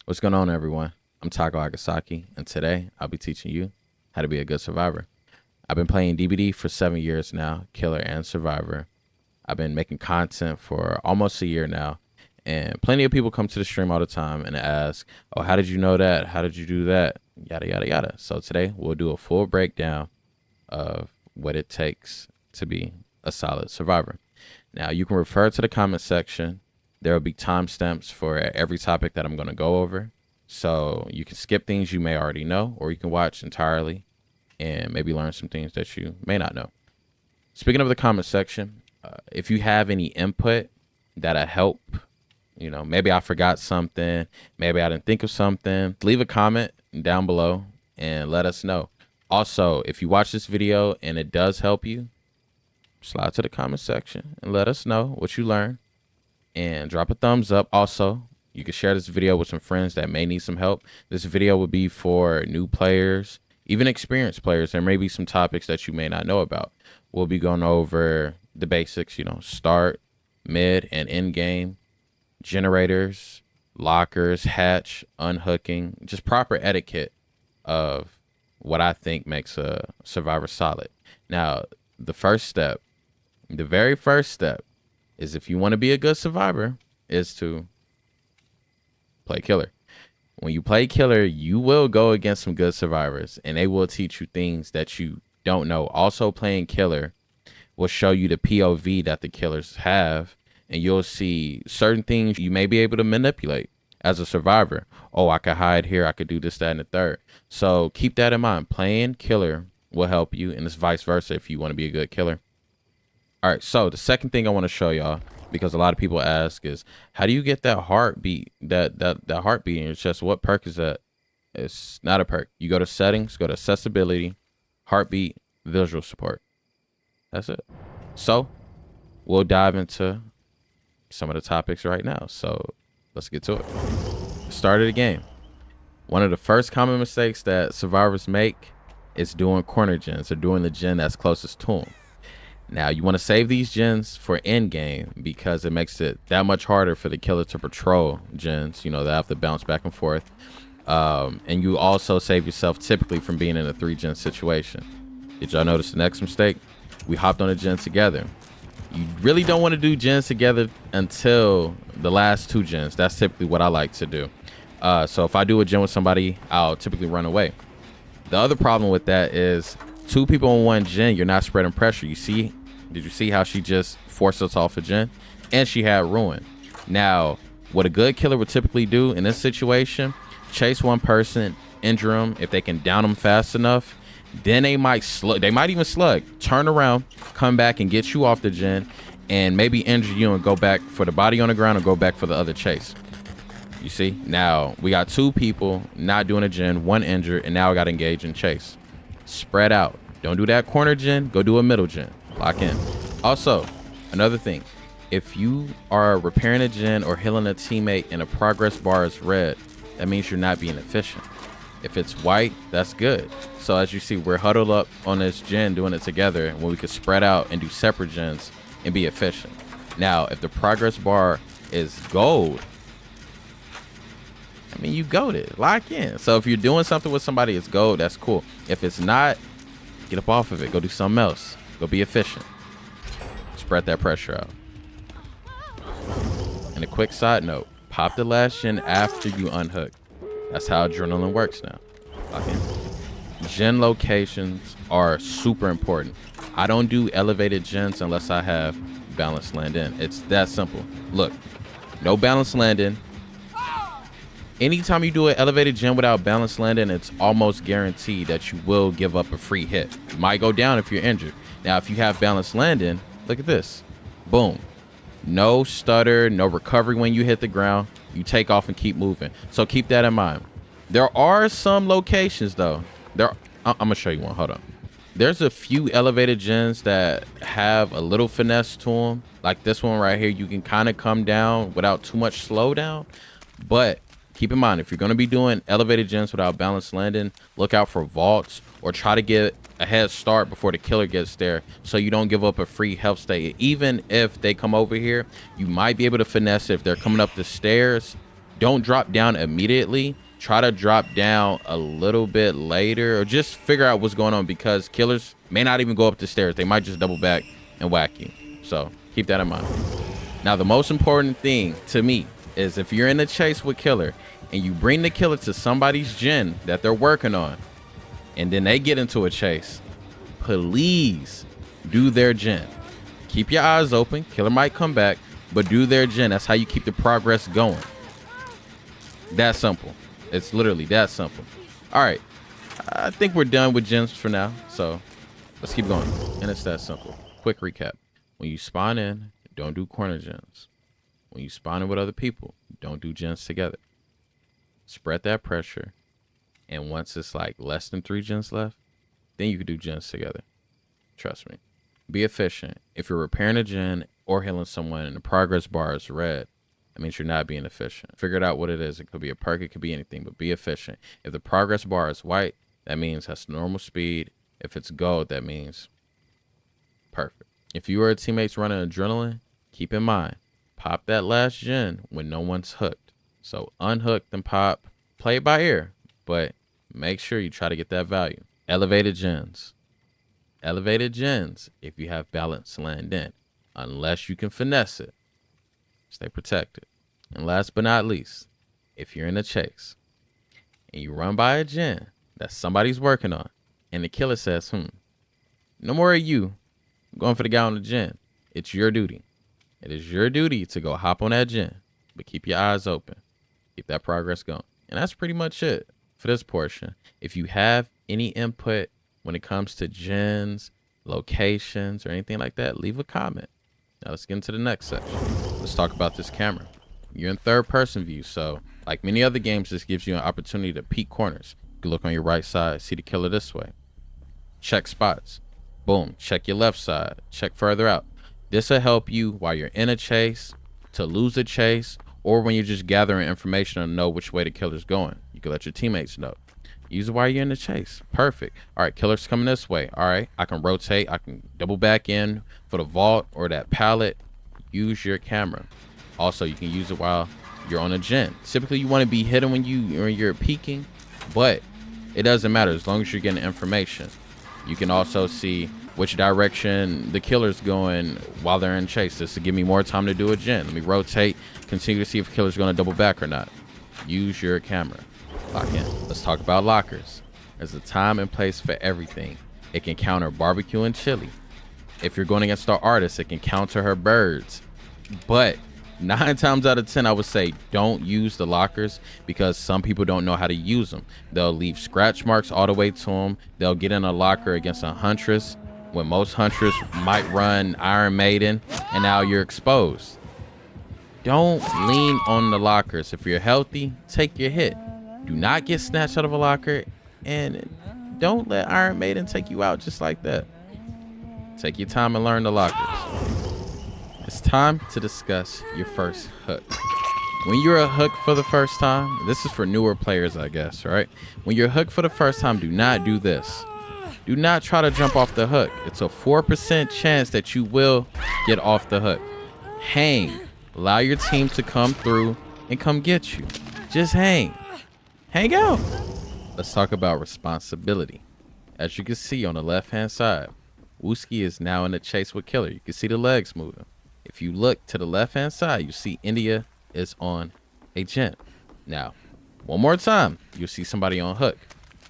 What's going on, everyone? I'm Taco Agasaki, and today I'll be teaching you how to be a good survivor. I've been playing DBD for 7 years now, Killer and Survivor. I've been making content for almost a year now, and plenty of people come to the stream all the time and ask, oh, how did you know that? How did you do that? Yada, yada, yada. So today we'll do a full breakdown of what it takes to be a solid survivor. Now, you can refer to the comment section. There will be timestamps for every topic that I'm going to go over. So you can skip things you may already know, or you can watch entirely and maybe learn some things that you may not know. Speaking of the comment section, if you have any input that'll help, maybe I forgot something, maybe I didn't think of something, leave a comment down below and let us know. Also, if you watch this video and it does help you, slide to the comment section and let us know what you learned. And drop a thumbs up. Also, you can share this video with some friends that may need some help. This video will be for new players, even experienced players. There may be some topics that you may not know about. We'll be going over the basics, start, mid, and end game, generators, lockers, hatch, unhooking, just proper etiquette of what I think makes a survivor solid. Now, the very first step, is if you want to be a good survivor, is to play killer. When you play killer, you will go against some good survivors, and they will teach you things that you don't know. Also, playing killer will show you the POV that the killers have, and you'll see certain things you may be able to manipulate as a survivor. Oh, I could hide here. I could do this, that, and the third. So keep that in mind. Playing killer will help you, and it's vice versa if you want to be a good killer. All right, so the second thing I want to show y'all, because a lot of people ask, is how do you get that heartbeat, that heartbeat in your chest? What perk is that? It's not a perk. You go to settings, go to accessibility, heartbeat, visual support. That's it. So we'll dive into some of the topics right now. So let's get to it. Start of the game. One of the first common mistakes that survivors make is doing corner gens, or doing the gen that's closest to them. Now, you want to save these gens for end game because it makes it that much harder for the killer to patrol gens. They have to bounce back and forth. And you also save yourself typically from being in a 3-gen situation. Did y'all notice the next mistake? We hopped on a gen together. You really don't want to do gens together until the last 2 gens. That's typically what I like to do. So if I do a gen with somebody, I'll typically run away. The other problem with that is 2 people on 1 gen, you're not spreading pressure. Did you see how she just forced us off a gen? And she had ruin. Now, what a good killer would typically do in this situation, chase one person, injure them. If they can down them fast enough, then they might even slug, turn around, come back and get you off the gen, and maybe injure you and go back for the body on the ground or go back for the other chase. You see? Now, we got 2 people not doing a gen, 1 injured, and now I got to engage in chase. Spread out. Don't do that corner gen. Go do a middle gen. Lock in. Also, another thing, if you are repairing a gen or healing a teammate and a progress bar is red, that means you're not being efficient. If it's white, that's good. So as you see, we're huddled up on this gen doing it together when we could spread out and do separate gens and be efficient. Now, if the progress bar is gold, you goaded. Lock in. So if you're doing something with somebody, it's gold. That's cool. If it's not, get up off of it. Go do something else. Go be efficient. Spread that pressure out. And a quick side note, pop the last gen after you unhook. That's how adrenaline works now. Lock in. Gen locations are super important. I don't do elevated gens unless I have balanced land in. It's that simple. Look, no balanced land in. Anytime you do an elevated gen without balanced landing, it's almost guaranteed that you will give up a free hit. You might go down if you're injured. Now, if you have balanced landing, look at this. Boom. No stutter, no recovery when you hit the ground. You take off and keep moving. So keep that in mind. There are some locations, though. I'm going to show you one. Hold on. There's a few elevated gens that have a little finesse to them. Like this one right here, you can kind of come down without too much slowdown. But keep in mind, if you're going to be doing elevated gens without balanced landing, look out for vaults or try to get a head start before the killer gets there so you don't give up a free health state. Even if they come over here, you might be able to finesse it. If they're coming up the stairs, don't drop down immediately. Try to drop down a little bit later, or just figure out what's going on, because killers may not even go up the stairs. They might just double back and whack you. So keep that in mind. Now, the most important thing to me is if you're in a chase with killer and you bring the killer to somebody's gen that they're working on, and then they get into a chase, please do their gen. Keep your eyes open. Killer might come back, but do their gen. That's how you keep the progress going. That simple. It's literally that simple. All right, I think we're done with gens for now, so let's keep going. And it's that simple. Quick recap. When you spawn in, don't do corner gens. When you spawn in with other people, don't do gens together. Spread that pressure, and once it's like less than 3 gens left, then you can do gens together. Trust me. Be efficient. If you're repairing a gen or healing someone and the progress bar is red, that means you're not being efficient. Figure out what it is. It could be a perk, it could be anything, but be efficient. If the progress bar is white, that means that's normal speed. If it's gold, that means perfect. If you or a teammate's running adrenaline, keep in mind, pop that last gen when no one's hooked. So unhook and pop, play it by ear, but make sure you try to get that value. Elevated gens. Elevated gens if you have balance land in, unless you can finesse it. Stay protected. And last but not least, if you're in a chase and you run by a gen that somebody's working on and the killer says, no more of you, I'm going for the guy on the gen, it's your duty. It is your duty to go hop on that gen, but keep your eyes open. Keep that progress going. And that's pretty much it for this portion. If you have any input when it comes to gens, locations, or anything like that, leave a comment. Now let's get into the next section. Let's talk about this camera. You're in third person view, so like many other games, this gives you an opportunity to peek corners. You can look on your right side, see the killer this way. Check spots. Boom, check your left side, check further out. This will help you while you're in a chase, to lose a chase, or when you're just gathering information to know which way the killer's going. You can let your teammates know. Use it while you're in the chase. Perfect. All right, killer's coming this way. All right, I can rotate. I can double back in for the vault or that pallet. Use your camera. Also, you can use it while you're on a gen. Typically, you want to be hidden when you're peeking, but it doesn't matter as long as you're getting information. You can also see which direction the killer's going while they're in chase. This will give me more time to do a gen. Let me rotate, continue to see if the killer's going to double back or not. Use your camera. Lock in. Let's talk about lockers. There's a time and place for everything. It can counter barbecue and chili. If you're going against our artist, it can counter her birds. But 9 times out of 10, I would say don't use the lockers, because some people don't know how to use them. They'll leave scratch marks all the way to them. They'll get in a locker against a huntress when most huntress might run Iron Maiden, and now you're exposed. Don't lean on the lockers. If you're healthy, take your hit. Do not get snatched out of a locker, and don't let Iron Maiden take you out just like that. Take your time and learn the lockers. It's time to discuss your first hook. When you're a hook for the first time, this is for newer players, I guess, right? When you're hooked for the first time, do not do this. Do not try to jump off the hook. It's a 4% chance that you will get off the hook. Hang. Allow your team to come through and come get you. Just hang. Hang out. Let's talk about responsibility. As you can see on the left-hand side, Wooski is now in the chase with Killer. You can see the legs moving. If you look to the left-hand side, you see India is on a gen. Now, one more time, you'll see somebody on hook.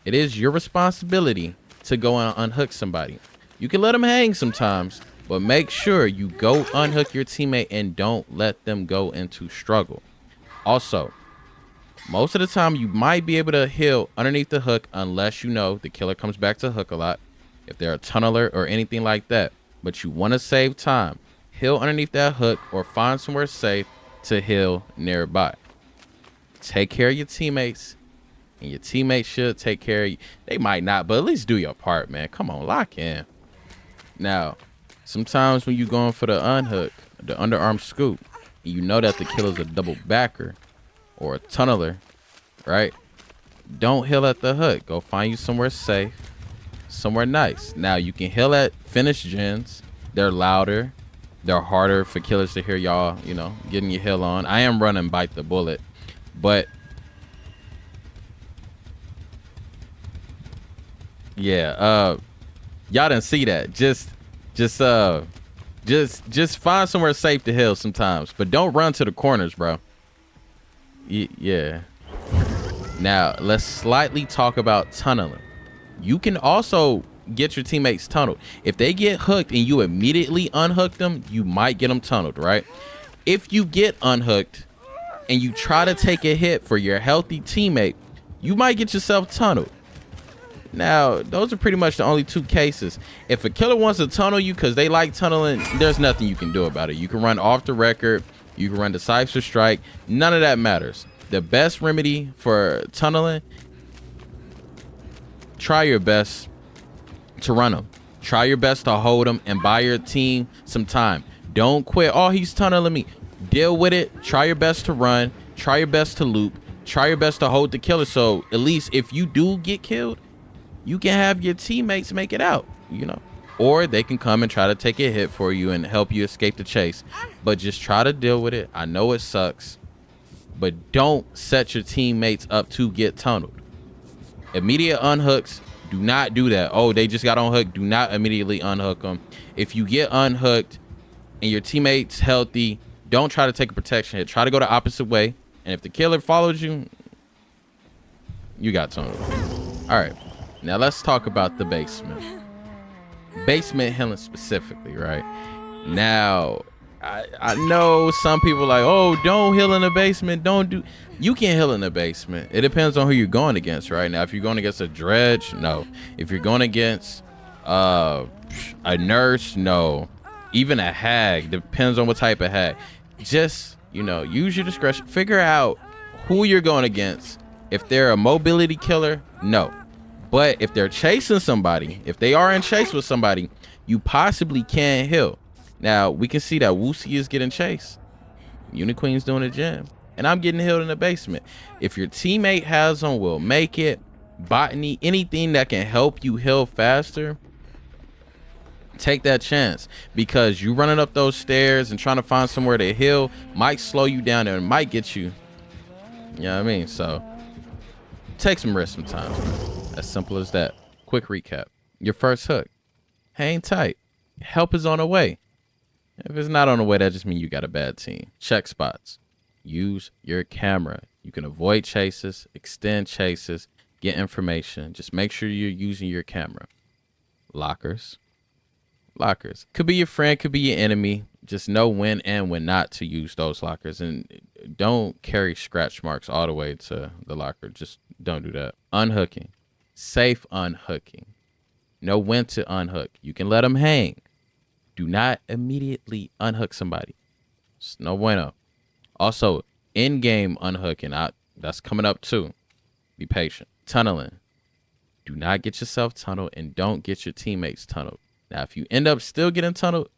It is your responsibility to go and unhook somebody. You can let them hang sometimes, but make sure you go unhook your teammate and don't let them go into struggle. Also, most of the time you might be able to heal underneath the hook unless you know the killer comes back to hook a lot, if they're a tunneler or anything like that. But you want to save time. Heal underneath that hook or find somewhere safe to heal nearby. Take care of your teammates, and your teammates should take care of you. They might not, but at least do your part, man. Come on, lock in. Now, sometimes when you're going for the unhook, the underarm scoop, and you know that the killer's a double backer or a tunneler, right? Don't heal at the hook. Go find you somewhere safe, somewhere nice. Now, you can heal at finished gens. They're louder. They're harder for killers to hear y'all, you know, getting your heal on. I am running Bite the Bullet, But yeah, y'all didn't see that. Just find somewhere safe to heal sometimes, but don't run to the corners, bro. Yeah. Now let's slightly talk about tunneling. You can also get your teammates tunneled. If they get hooked and you immediately unhook them, you might get them tunneled, right? If you get unhooked and you try to take a hit for your healthy teammate, you might get yourself tunneled. Now, those are pretty much the only two cases. If a killer wants to tunnel you because they like tunneling, there's nothing you can do about it. You can run off the record. You can run decisive strike. None of that matters. The best remedy for tunneling, try your best to run them. Try your best to hold them and buy your team some time. Don't quit. Oh, he's tunneling me. Deal with it. Try your best to run. Try your best to loop. Try your best to hold the killer. So at least if you do get killed, you can have your teammates make it out, you know, or they can come and try to take a hit for you and help you escape the chase. But just try to deal with it. I know it sucks, but don't set your teammates up to get tunneled. Immediate unhooks, do not do that. Oh, they just got unhooked. Do not immediately unhook them. If you get unhooked and your teammate's healthy, don't try to take a protection hit. Try to go the opposite way. And if the killer follows you, you got tunneled. All right. Now let's talk about the basement. Basement healing specifically, right? Now, I know some people like, oh, don't heal in the basement. Don't do. You can't heal in the basement. It depends on who you're going against, right? Now, if you're going against a dredge, no. If you're going against a nurse, no. Even a hag, depends on what type of hag. Just, you know, use your discretion. Figure out who you're going against. If they're a mobility killer, no. But if they're chasing somebody, if they are in chase with somebody, you possibly can heal. Now, we can see that Woosie is getting chased. Uniqueen's doing a gym. And I'm getting healed in the basement. If your teammate has on will make it, botany, anything that can help you heal faster, take that chance. Because you running up those stairs and trying to find somewhere to heal might slow you down and might get you. You know what I mean? So take some risks sometimes, man. As simple as that. Quick recap. Your first hook. Hang tight. Help is on the way. If it's not on the way, that just means you got a bad team. Check spots. Use your camera. You can avoid chases, extend chases, get information. Just make sure you're using your camera. Lockers. Lockers. Could be your friend, could be your enemy. Just know when and when not to use those lockers. And don't carry scratch marks all the way to the locker. Just don't do that. Unhooking. Safe unhooking. Know when to unhook. You can let them hang. Do not immediately unhook somebody. It's no bueno. Also, in-game unhooking. That's coming up too. Be patient. Tunneling. Do not get yourself tunneled and don't get your teammates tunneled. Now, if you end up still getting tunneled,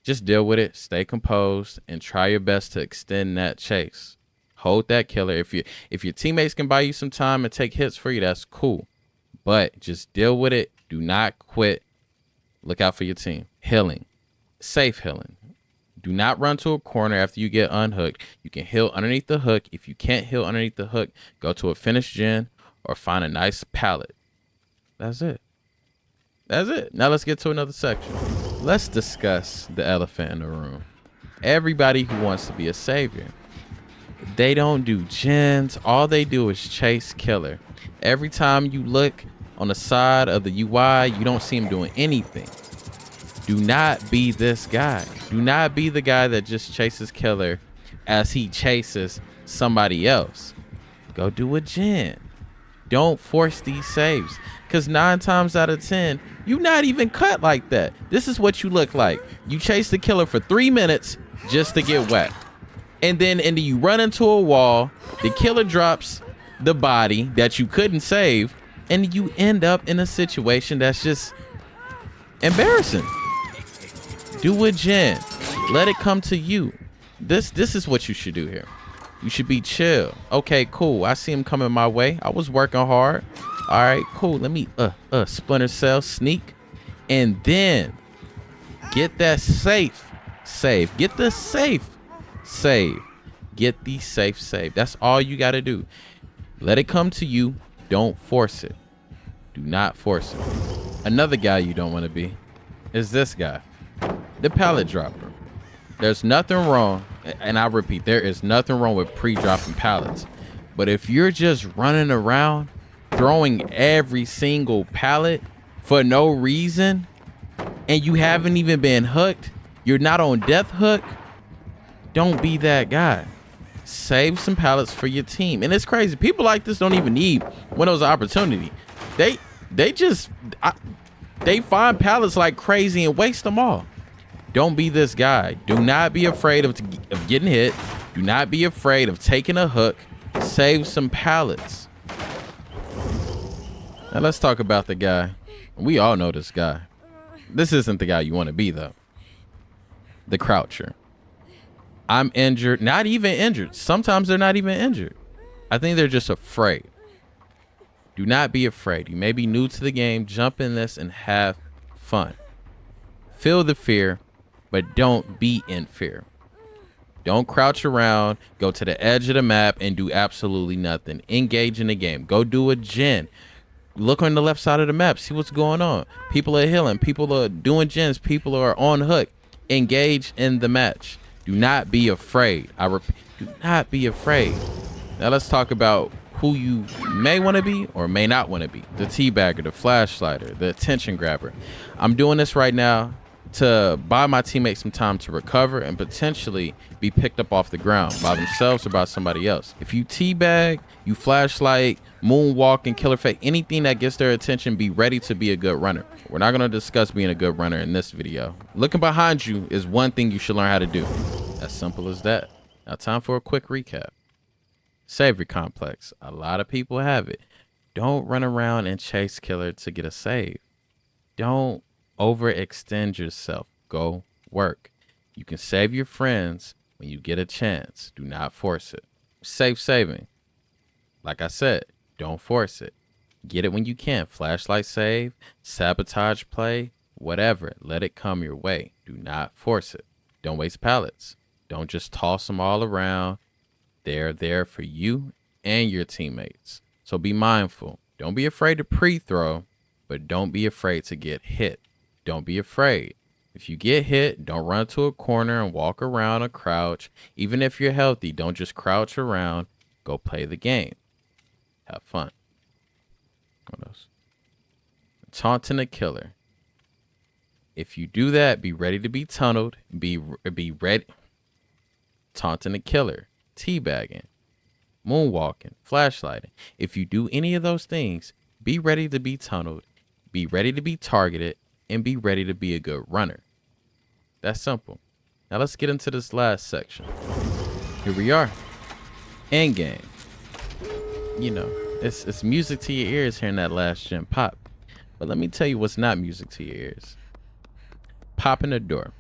just deal with it. Stay composed and try your best to extend that chase. Hold that killer. If your teammates can buy you some time and take hits for you, that's cool. But just deal with it. Do not quit. Look out for your team. Healing. Safe healing. Do not run to a corner after you get unhooked. You can heal underneath the hook. If you can't heal underneath the hook, go to a finished gen or find a nice pallet. That's it. That's it. Now let's get to another section. Let's discuss the elephant in the room. Everybody who wants to be a savior. They don't do gens. All they do is chase killer. Every time you look on the side of the UI, you don't see him doing anything. Do not be this guy. Do not be the guy that just chases killer as he chases somebody else. Go do a gen. Don't force these saves. Because 9 times out of 10, you're not even cut like that. This is what you look like. You chase the killer for 3 minutes just to get wet. And then you run into a wall. The killer drops the body that you couldn't save. And you end up in a situation that's just embarrassing. Do a gen. Let it come to you. This is what you should do here. You should be chill. Okay, cool. I see him coming my way. I was working hard. All right, cool. Let me splinter cell sneak. And then get that safe save. Get the safe save. Get the safe save. That's all you got to do. Let it come to you. Don't force it. Do not force it. Another guy you don't want to be is this guy, the pallet dropper. There's nothing wrong, and I repeat, there is nothing wrong with pre-dropping pallets. But if you're just running around throwing every single pallet for no reason, and you haven't even been hooked, you're not on death hook, don't be that guy. Save some pallets for your team. And it's crazy. People like this don't even need windows of opportunity. They find pallets like crazy and waste them all. Don't be this guy. Do not be afraid of getting hit. Do not be afraid of taking a hook. Save some pallets. Now let's talk about the guy. We all know this guy. This isn't the guy you want to be, though. The croucher. I'm injured. Not even injured. Sometimes they're not even injured. I think they're just afraid. Do not be afraid. You may be new to the game. Jump in this and have fun. Feel the fear, but don't be in fear. Don't crouch around. Go to the edge of the map and do absolutely nothing. Engage in the game. Go do a gen. Look on the left side of the map. See what's going on. People are healing. People are doing gens. People are on hook. Engage in the match. Do not be afraid. I repeat, do not be afraid. Now let's talk about who you may want to be or may not want to be. The teabagger, the flashlighter, the attention grabber. I'm doing this right now to buy my teammates some time to recover and potentially be picked up off the ground by themselves or by somebody else. If you teabag, you flashlight, moonwalk, and killer fake, anything that gets their attention, be ready to be a good runner. We're not going to discuss being a good runner in this video. Looking behind you is one thing you should learn how to do. As simple as that. Now time for a quick recap. Savior complex. A lot of people have it. Don't run around and chase killer to get a save. Don't overextend yourself. Go work. You can save your friends when you get a chance. Do not force it. Safe saving. Like I said, don't force it. Get it when you can. Flashlight save, sabotage play, whatever. Let it come your way. Do not force it. Don't waste pallets. Don't just toss them all around. They're there for you and your teammates. So be mindful. Don't be afraid to pre-throw, but don't be afraid to get hit. Don't be afraid. If you get hit, don't run to a corner and walk around or crouch. Even if you're healthy, don't just crouch around. Go play the game. Have fun. What else? Taunting Killer. If you do that, be ready to be tunneled. Be ready. Taunting Killer. Teabagging. Moonwalking. Flashlighting. If you do any of those things, be ready to be tunneled. Be ready to be targeted. And be ready to be a good runner. That's simple. Now let's get into this last section. Here we are. End game. You know, it's music to your ears hearing that last gen pop. But let me tell you what's not music to your ears. Popping the door.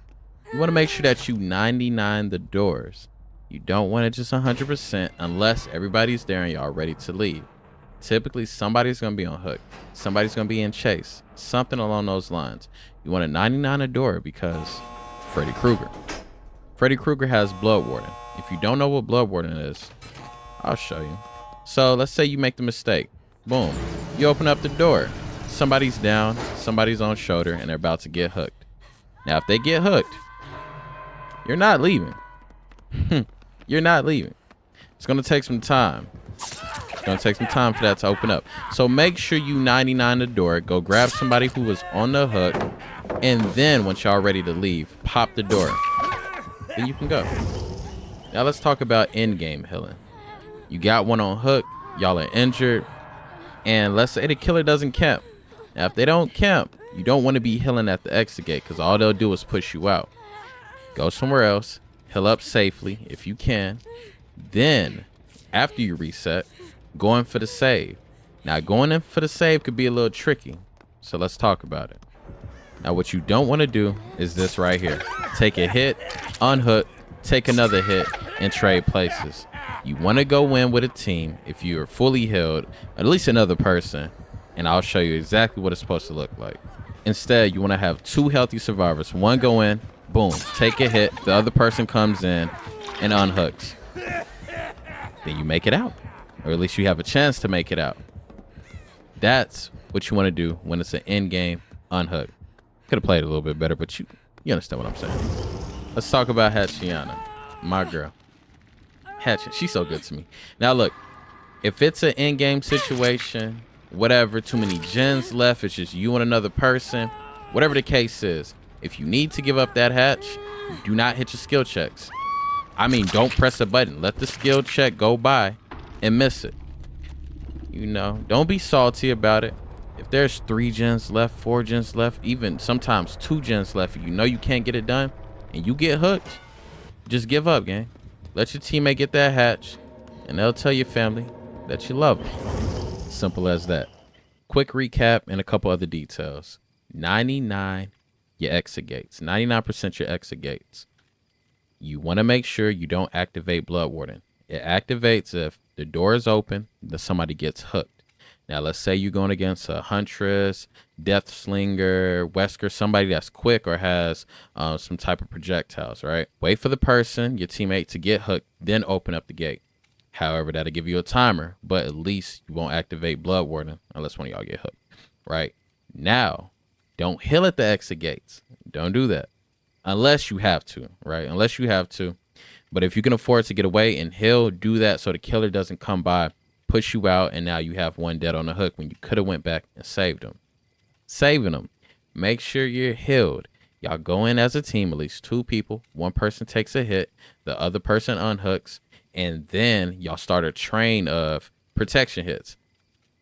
You want to make sure that you 99 the doors. You don't want it just 100% unless everybody's there and y'all ready to leave. Typically, somebody's going to be on hook. Somebody's going to be in chase. Something along those lines. You want a 99 a door because Freddy Krueger. Freddy Krueger has Blood Warden. If you don't know what Blood Warden is, I'll show you. So let's say you make the mistake. Boom. You open up the door. Somebody's down. Somebody's on shoulder and they're about to get hooked. Now, if they get hooked, you're not leaving. You're not leaving. It's going to take some time. It's going to take some time for that to open up. So make sure you 99 the door. Go grab somebody who was on the hook. And then once y'all ready to leave, pop the door. Then you can go. Now let's talk about in-game healing. You got one on hook. Y'all are injured. And let's say the killer doesn't camp. Now if they don't camp, you don't want to be healing at the exit gate because all they'll do is push you out. Go somewhere else. Heal up safely if you can. Then after you reset, go in for the save. Now going in for the save could be a little tricky. So let's talk about it. Now what you don't want to do is this right here. Take a hit, unhook, take another hit, and trade places. You want to go in with a team if you're fully healed, at least another person, and I'll show you exactly what it's supposed to look like. Instead, you want to have two healthy survivors. One go in, boom, take a hit, the other person comes in and unhooks. then you make it out, or at least you have a chance to make it out. That's what you want to do when it's an in-game unhook. Could have played a little bit better, but you understand what I'm saying. Let's talk about Hachiana, my girl. Hatchet, she's so good to me. Now look, if it's an in-game situation, whatever, too many gens left, it's just you and another person, whatever the case is, if you need to give up that hatch, do not hit your skill checks. I mean, don't press a button. Let the skill check go by and miss it. You know, don't be salty about it. If there's 3 gens left, 4 gens left, even sometimes 2 gens left, you know you can't get it done and you get hooked, just give up, gang. Let your teammate get that hatch and they'll tell your family that you love them. Simple as that. Quick recap and a couple other details. 99, your exit gates. 99% your exit gates. You want to make sure you don't activate Blood Warden. It activates if the door is open, then somebody gets hooked. Now, let's say you're going against a Huntress, Death Slinger, Wesker, somebody that's quick or has some type of projectiles, right? Wait for the person, your teammate, to get hooked, then open up the gate. However, that'll give you a timer, but at least you won't activate Blood Warden unless one of y'all get hooked, right? Now, don't heal at the exit gates. Don't do that unless you have to, right? Unless you have to. But if you can afford to get away and heal, do that so the killer doesn't come by, push you out, and now you have one dead on the hook when you could have went back and saved him. Saving them. Make sure you're healed. Y'all go in as a team, at least 2 people. One person takes a hit, the other person unhooks, and then y'all start a train of protection hits.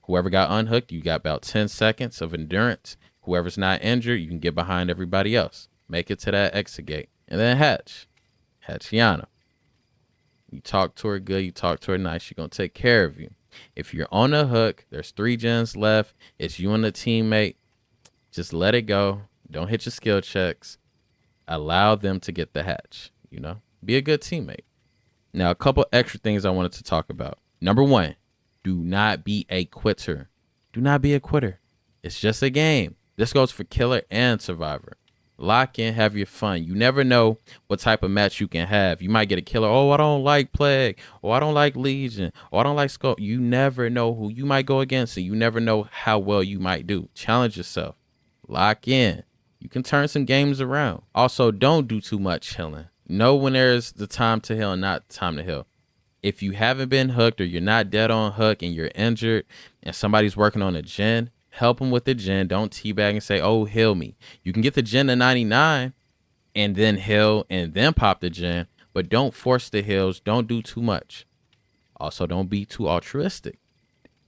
Whoever got unhooked, you got about 10 seconds of endurance. Whoever's not injured, you can get behind everybody else. Make it to that exit gate. And then hatch. Hachiana. You talk to her good, you talk to her nice, she's going to take care of you. If you're on a hook, there's 3 gens left, it's you and the teammate, just let it go. Don't hit your skill checks. Allow them to get the hatch, you know? Be a good teammate. Now, a couple extra things I wanted to talk about. Number 1, do not be a quitter. Do not be a quitter. It's just a game. This goes for killer and survivor. Lock in, have your fun. You never know what type of match you can have. You might get a killer. Oh, I don't like Plague. Oh, I don't like Legion. Oh, I don't like Scope. You never know who you might go against, and you never know how well you might do. Challenge yourself. Lock in. You can turn some games around. Also, don't do too much healing. Know when there's the time to heal and not time to heal. If you haven't been hooked or you're not dead on hook and you're injured and somebody's working on a gen, help them with the gen. Don't teabag and say, oh, heal me. You can get the gen to 99 and then heal and then pop the gen, but don't force the heals. Don't do too much. Also, don't be too altruistic.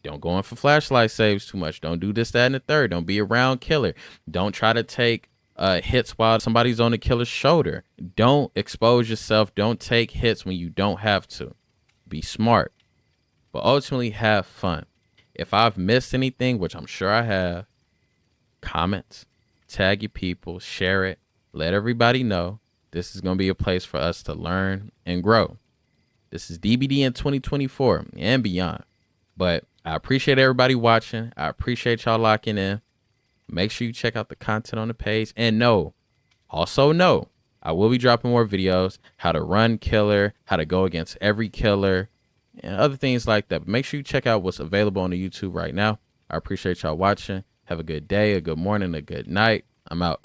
Don't go in for flashlight saves too much. Don't do this, that, and the third. Don't be around killer. Don't try to take hits while somebody's on the killer's shoulder. Don't expose yourself. Don't take hits when you don't have to. Be smart, but ultimately have fun. If I've missed anything, which I'm sure I have, comment, tag your people, share it, let everybody know. This is going to be a place for us to learn and grow. This is DBD in 2024 and beyond. But I appreciate everybody watching. I appreciate y'all locking in. Make sure you check out the content on the page. And also know, I will be dropping more videos, how to run killer, how to go against every killer, and other things like that. But make sure you check out what's available on the YouTube right now. I appreciate y'all watching. Have a good day, a good morning, a good night. I'm out.